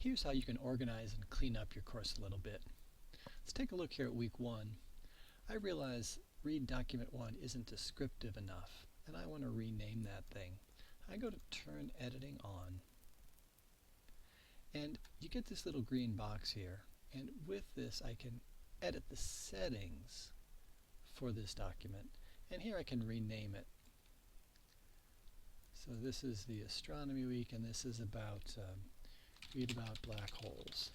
Here's how you can organize and clean up your course a little bit. Let's take a look here at week 1. I realize read document 1 isn't descriptive enough, and I want to rename that thing. I go to turn editing on, and you get this little green box here, and with this I can edit the settings for this document, and here I can rename it. So this is the astronomy week, and this is about read about black holes.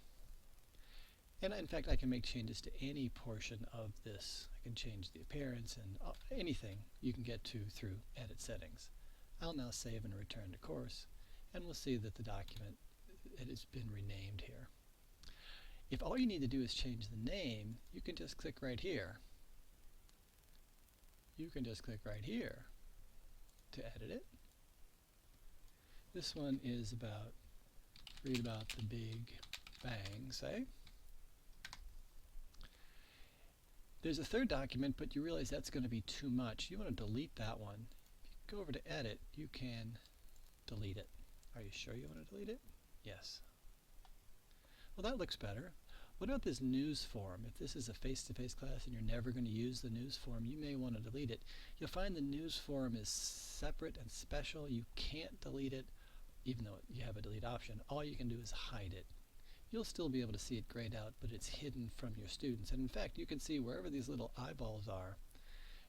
And in fact, I can make changes to any portion of this. I can change the appearance and anything you can get to through edit settings. I'll now save and return to course, and we'll see that the document it has been renamed here. If all you need to do is change the name, you can just click right here. You can just click right here to edit it. This one is about read about the Big Bang, say. There's a third document, but you realize that's going to be too much. You want to delete that one. If you go over to edit, you can delete it. Are you sure you want to delete it? Yes. Well, that looks better. What about this news form? If this is a face-to-face class and you're never going to use the news form, you may want to delete it. You'll find the news form is separate and special. You can't delete it, even though you have a delete option. All you can do is hide it. You'll still be able to see it grayed out, but it's hidden from your students. And in fact, you can see wherever these little eyeballs are,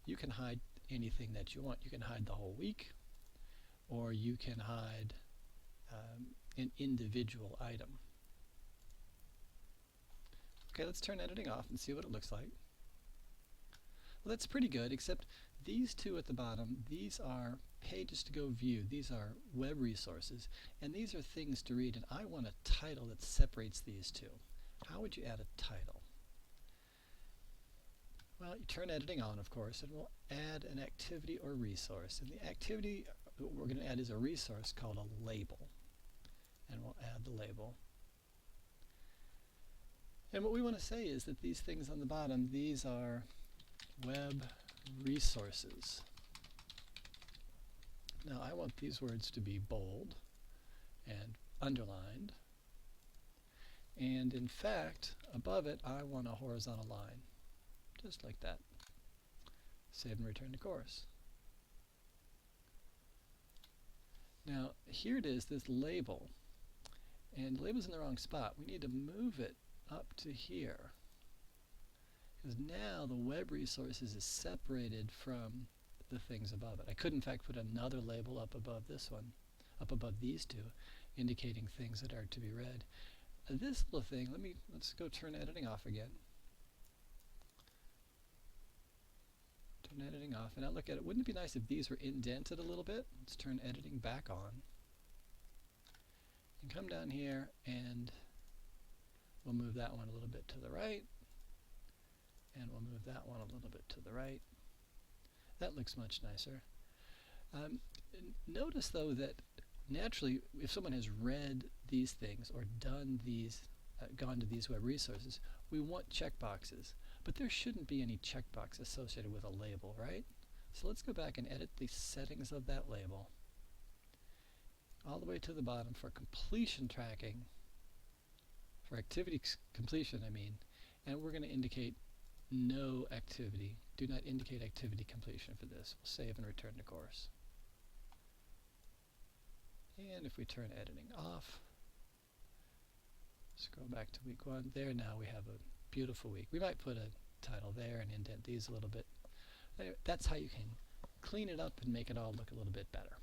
you can hide anything that you want. You can hide the whole week, or you can hide an individual item. Okay, let's turn editing off and see what it looks like. Well, that's pretty good, except these two at the bottom, these are pages to go view. These are web resources, and these are things to read, and I want a title that separates these two. How would you add a title? Well, you turn editing on, of course, and we'll add an activity or resource. And the activity we're going to add is a resource called a label. And we'll add the label. And what we want to say is that these things on the bottom, these are web resources. Now I want these words to be bold and underlined. And in fact, above it, I want a horizontal line. Just like that. Save and return to course. Now here it is, this label. And the label's in the wrong spot. We need to move it up to here. Because now the web resources is separated from the things above it. I could in fact put another label up above this one, up above these two, indicating things that are to be read. This little thing, let's go turn editing off again. Turn editing off, and now look at it. Wouldn't it be nice if these were indented a little bit? Let's turn editing back on. And come down here, and we'll move that one a little bit to the right. And we'll move that one a little bit to the right. That looks much nicer. Notice though that naturally if someone has read these things or done these, gone to these web resources, we want checkboxes. But there shouldn't be any checkbox associated with a label, right? So let's go back and edit the settings of that label all the way to the bottom for completion tracking, for activity completion I mean, and we're going to indicate no activity. Do not indicate activity completion for this. We'll save and return to course. And if we turn editing off, scroll back to week 1, there now we have a beautiful week. We might put a title there and indent these a little bit. That's how you can clean it up and make it all look a little bit better.